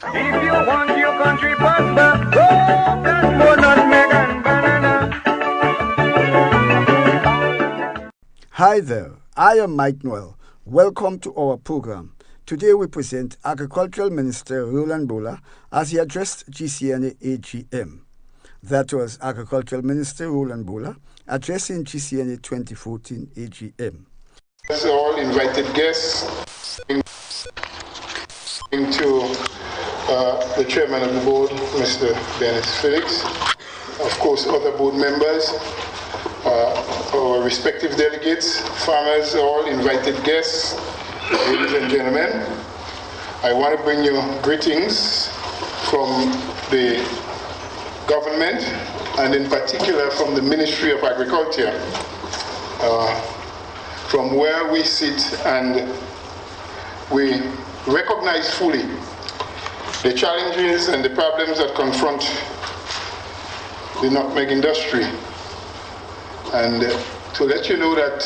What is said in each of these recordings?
If you want your country prosper, go plant more nutmeg and banana. Hi there, I am Mike Noel. Welcome to our program. Today we present Agricultural Minister Roland Bola as he addressed GCNA AGM. That was Agricultural Minister Roland Bola addressing GCNA 2014 AGM. All invited guests, to the chairman of the board, Mr. Dennis Felix, of course other board members, our respective delegates, farmers, all invited guests, ladies and gentlemen. I want to bring you greetings from the government and in particular from the Ministry of Agriculture, from where we sit, and we recognize fully the challenges and the problems that confront the nutmeg industry. And to let you know that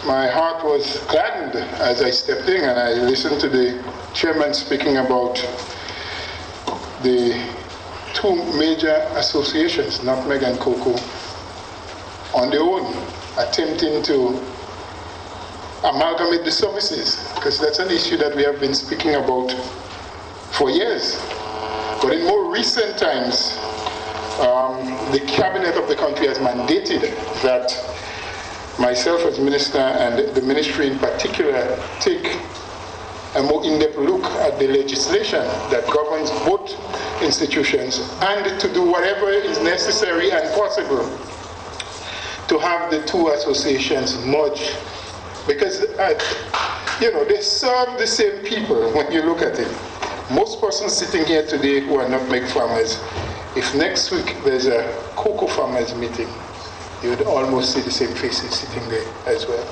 my heart was gladdened as I stepped in and I listened to the chairman speaking about the two major associations, nutmeg and cocoa, on their own, attempting to amalgamate the services, because that's an issue that we have been speaking about for years. But in more recent times, the cabinet of the country has mandated that myself as minister and the ministry in particular take a more in-depth look at the legislation that governs both institutions and to do whatever is necessary and possible to have the two associations merged. Because, they serve the same people when you look at it. Most persons sitting here today who are nutmeg farmers, if next week there's a cocoa farmers meeting, you would almost see the same faces sitting there as well.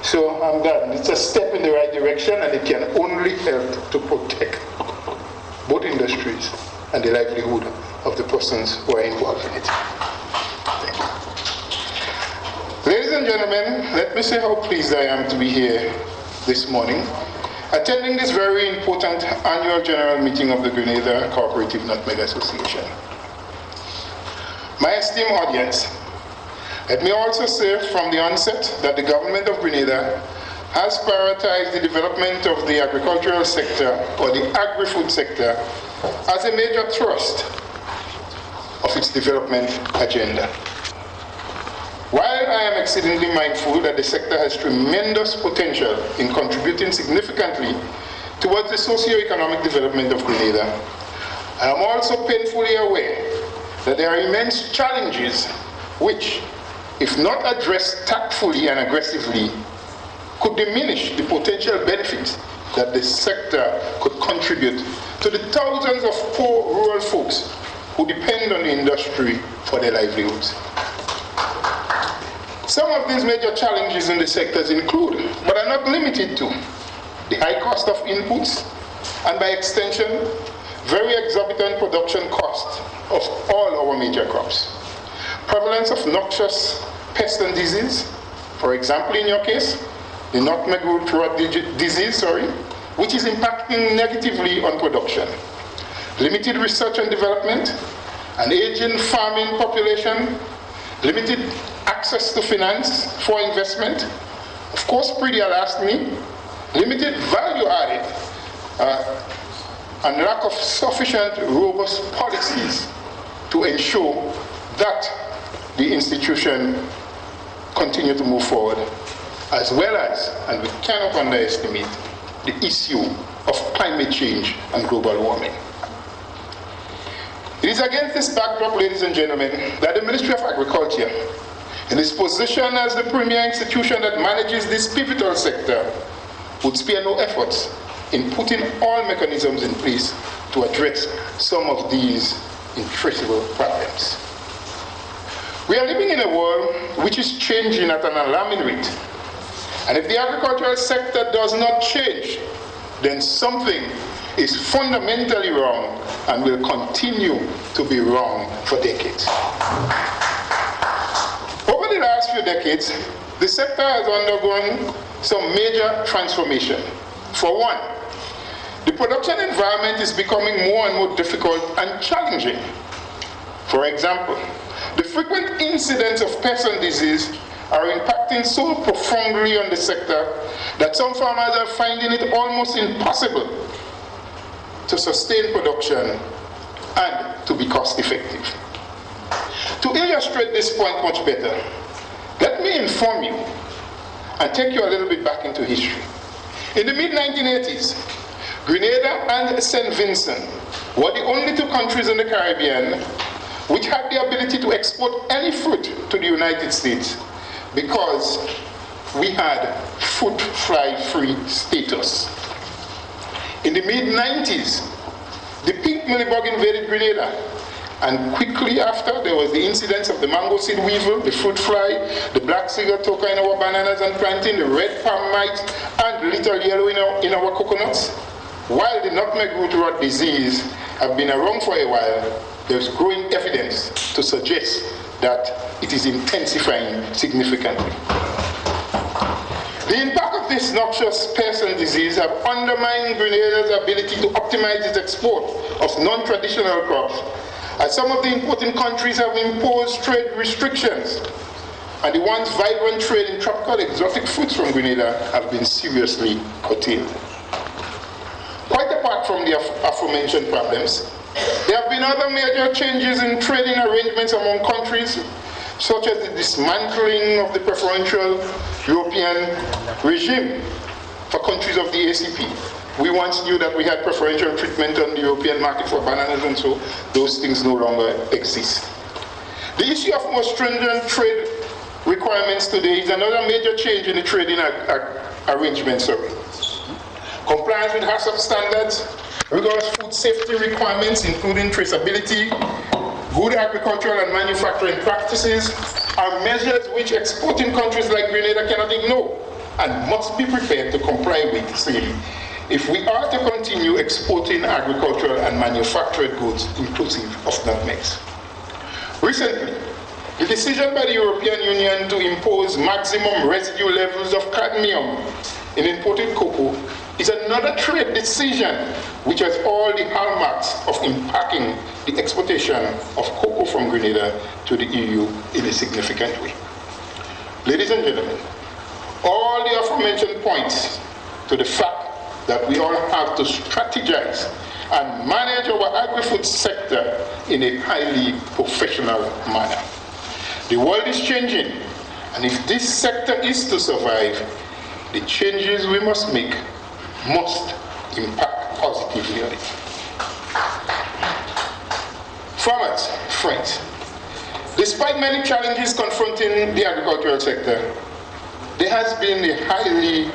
So I'm glad. It's a step in the right direction, and it can only help to protect both industries and the livelihood of the persons who are involved in it. Thank you. Ladies and gentlemen, let me say how pleased I am to be here this morning, attending this very important annual general meeting of the Grenada Co-operative Nutmeg Association. My esteemed audience, let me also say from the onset that the government of Grenada has prioritized the development of the agricultural sector, or the agri-food sector, as a major thrust of its development agenda. While I am exceedingly mindful that the sector has tremendous potential in contributing significantly towards the socio-economic development of Grenada, I am also painfully aware that there are immense challenges which, if not addressed tactfully and aggressively, could diminish the potential benefits that the sector could contribute to the thousands of poor rural folks who depend on the industry for their livelihoods. Some of these major challenges in the sectors include, but are not limited to, the high cost of inputs, and by extension, very exorbitant production costs of all our major crops. Prevalence of noxious pests and disease, for example in your case, the nutmeg root rot disease, which is impacting negatively on production. Limited research and development, an aging farming population, limited access to finance for investment, of course, pre-deal asked me, limited value added, and lack of sufficient robust policies to ensure that the institution continue to move forward, as well as, and we cannot underestimate, the issue of climate change and global warming. It is against this backdrop, ladies and gentlemen, that the Ministry of Agriculture, in its position as the premier institution that manages this pivotal sector, would spare no efforts in putting all mechanisms in place to address some of these intractable problems. We are living in a world which is changing at an alarming rate. And if the agricultural sector does not change, then something is fundamentally wrong and will continue to be wrong for decades. Over the last few decades, the sector has undergone some major transformation. For one, the production environment is becoming more and more difficult and challenging. For example, the frequent incidents of pest and disease are impacting so profoundly on the sector that some farmers are finding it almost impossible to sustain production and to be cost effective. To illustrate this point much better, let me inform you and take you a little bit back into history. In the mid-1980s, Grenada and St. Vincent were the only two countries in the Caribbean which had the ability to export any fruit to the United States because we had fruit fly-free status. In the mid-90s, the pink mealybug invaded Grenada, and quickly after there was the incidence of the mango seed weevil, the fruit fly, the black cigar toca in our bananas and plantain, the red palm mite, and little yellow in our coconuts. While the nutmeg root rot disease have been around for a while, there's growing evidence to suggest that it is intensifying significantly. The impact of this noxious pest and disease have undermined Grenada's ability to optimize its export of non-traditional crops, as some of the importing countries have imposed trade restrictions, and the once vibrant trade in tropical exotic fruits from Grenada have been seriously curtailed. Quite apart from the aforementioned problems, there have been other major changes in trading arrangements among countries, such as the dismantling of the preferential European regime for countries of the ACP. We once knew that we had preferential treatment on the European market for bananas, and so those things no longer exist. The issue of more stringent trade requirements today is another major change in the trading arrangements. Compliance with HACCP standards, rigorous food safety requirements, including traceability, good agricultural and manufacturing practices, are measures which exporting countries like Grenada cannot ignore and must be prepared to comply with safely if we are to continue exporting agricultural and manufactured goods inclusive of nutmegs. Recently, the decision by the European Union to impose maximum residue levels of cadmium in imported cocoa is another trade decision which has all the hallmarks of impacting the exportation of cocoa from Grenada to the EU in a significant way. Ladies and gentlemen, all the aforementioned points to the fact that we all have to strategize and manage our agri-food sector in a highly professional manner. The world is changing, and if this sector is to survive, the changes we must make must impact positively on it. Farmers, friends, despite many challenges confronting the agricultural sector, there has been a highly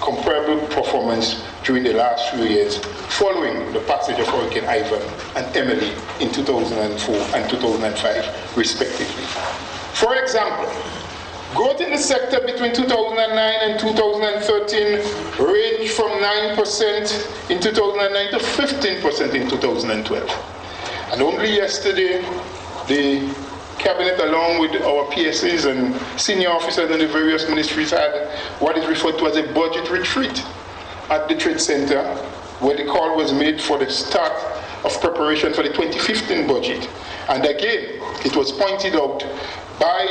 comparable performance during the last few years following the passage of Hurricane Ivan and Emily in 2004 and 2005, respectively. For example, growth in the sector between 2009 and 2013 ranged from 9% in 2009 to 15% in 2012. And only yesterday, the Cabinet, along with our PSAs and senior officers in the various ministries, had what is referred to as a budget retreat at the Trade Center, where the call was made for the start of preparation for the 2015 budget. And again, it was pointed out by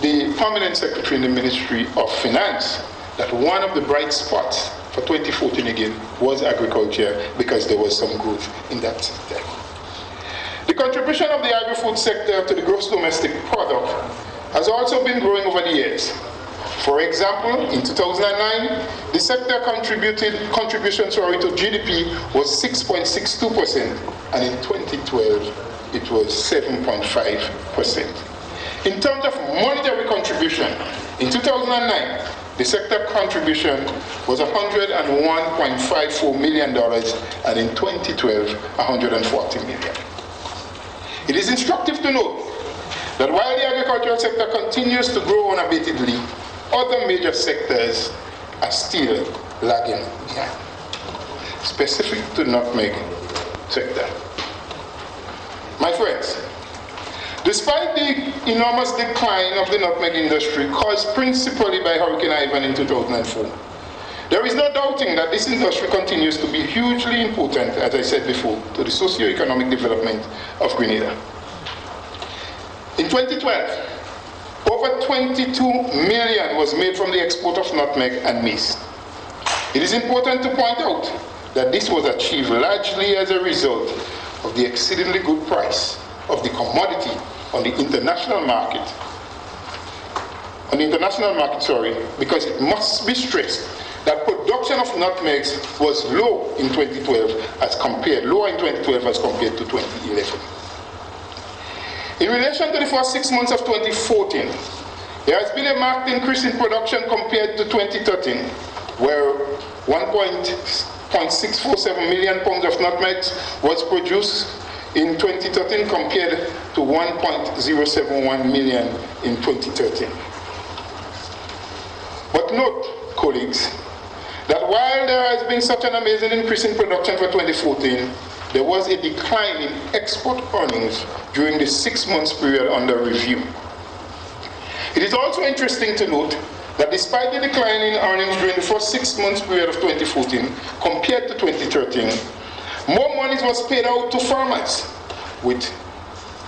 the permanent secretary in the Ministry of Finance that one of the bright spots for 2014 again was agriculture, because there was some growth in that sector. The contribution of the agri-food sector to the gross domestic product has also been growing over the years. For example, in 2009, the sector contribution to GDP was 6.62%, and in 2012, it was 7.5%. In terms of monetary contribution, in 2009, the sector contribution was $101.54 million, and in 2012, $140 million. It is instructive to note that while the agricultural sector continues to grow unabatedly, other major sectors are still lagging behind. Specific to nutmeg sector. My friends, despite the enormous decline of the nutmeg industry caused principally by Hurricane Ivan in 2004, There is no doubting that this industry continues to be hugely important, as I said before, to the socio-economic development of Grenada. In 2012, over 22 million was made from the export of nutmeg and mace. It is important to point out that this was achieved largely as a result of the exceedingly good price of the commodity on the international market. Because it must be stressed that production of nutmegs was low in 2012 as compared to 2011. In relation to the first 6 months of 2014, there has been a marked increase in production compared to 2013, where 1.647 million pounds of nutmegs was produced in 2013 compared to 1.071 million in 2013. But note, colleagues, that while there has been such an amazing increase in production for 2014, there was a decline in export earnings during the 6 months period under review. It is also interesting to note that despite the decline in earnings during the first 6 months period of 2014 compared to 2013, more money was paid out to farmers, with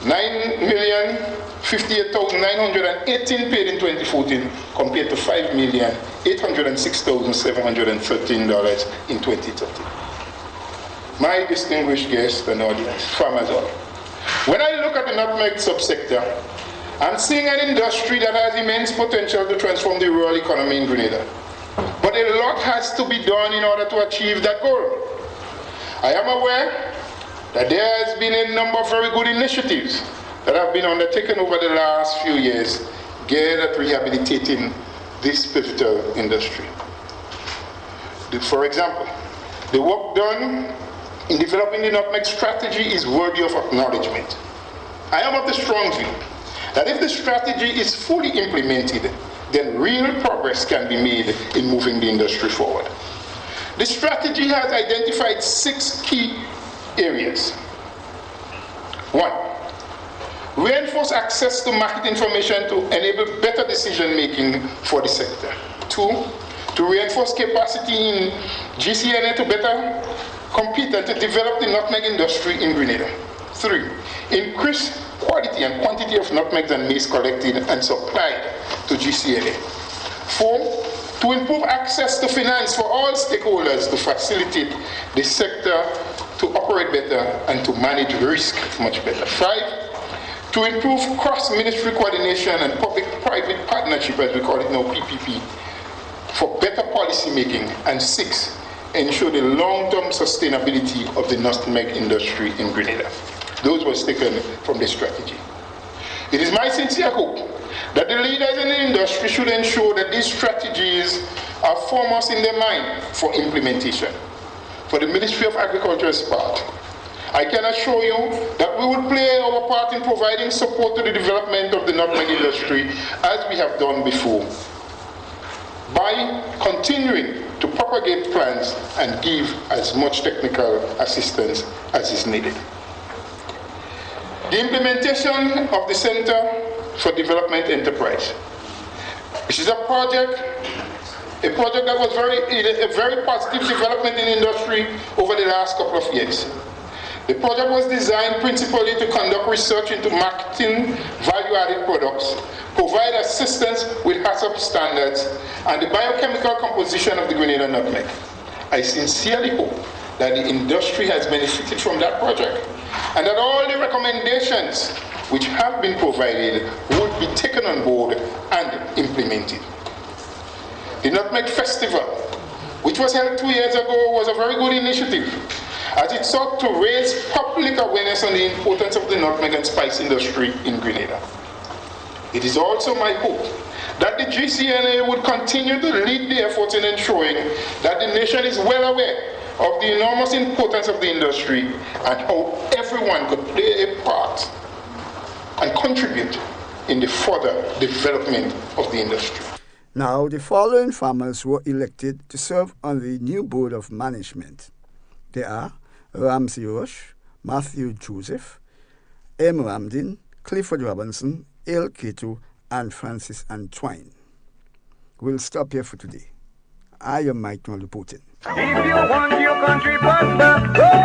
9,058,918 paid in 2014 compared to $5,806,713 in 2013. My distinguished guests and audience, farmers all, when I look at the nutmeg subsector, I'm seeing an industry that has immense potential to transform the rural economy in Grenada. But a lot has to be done in order to achieve that goal. I am aware that there has been a number of very good initiatives that have been undertaken over the last few years geared at rehabilitating this pivotal industry. For example, the work done in developing the nutmeg strategy is worthy of acknowledgement. I am of the strong view that if the strategy is fully implemented, then real progress can be made in moving the industry forward. The strategy has identified 6 key areas. 1, reinforce access to market information to enable better decision making for the sector. 2, to reinforce capacity in GCNA to better compete and to develop the nutmeg industry in Grenada. 3, increase quality and quantity of nutmegs and mace collected and supplied to GCNA. 4, to improve access to finance for all stakeholders to facilitate the sector to operate better and to manage risk much better. 5, to improve cross-ministry coordination and public-private partnership, as we call it now, PPP, for better policy making. And 6, ensure the long-term sustainability of the nutmeg industry in Grenada. Those were taken from the strategy. It is my sincere hope that the leaders in the industry should ensure that these strategies are foremost in their mind for implementation. For the Ministry of Agriculture's part, I can assure you that we will play our part in providing support to the development of the nutmeg industry as we have done before, by continuing to propagate plans and give as much technical assistance as is needed. The implementation of the Center for Development Enterprise. This is a project that was a very positive development in industry over the last couple of years. The project was designed principally to conduct research into marketing value-added products, provide assistance with HACCP standards, and the biochemical composition of the Grenada nutmeg. I sincerely hope that the industry has benefited from that project, and that all the recommendations which have been provided would be taken on board and implemented. The Nutmeg Festival, which was held 2 years ago, was a very good initiative, as it sought to raise public awareness on the importance of the nutmeg and spice industry in Grenada. It is also my hope that the GCNA would continue to lead the efforts in ensuring that the nation is well aware of the enormous importance of the industry and how everyone could play a part and contribute in the further development of the industry. Now, the following farmers were elected to serve on the new Board of Management. They are Ramsey Rush, Matthew Joseph, M. Ramdin, Clifford Robinson, L. Cato, and Francis Antoine. We'll stop here for today. I am Mike Noel reporting. If you want your country prosper, go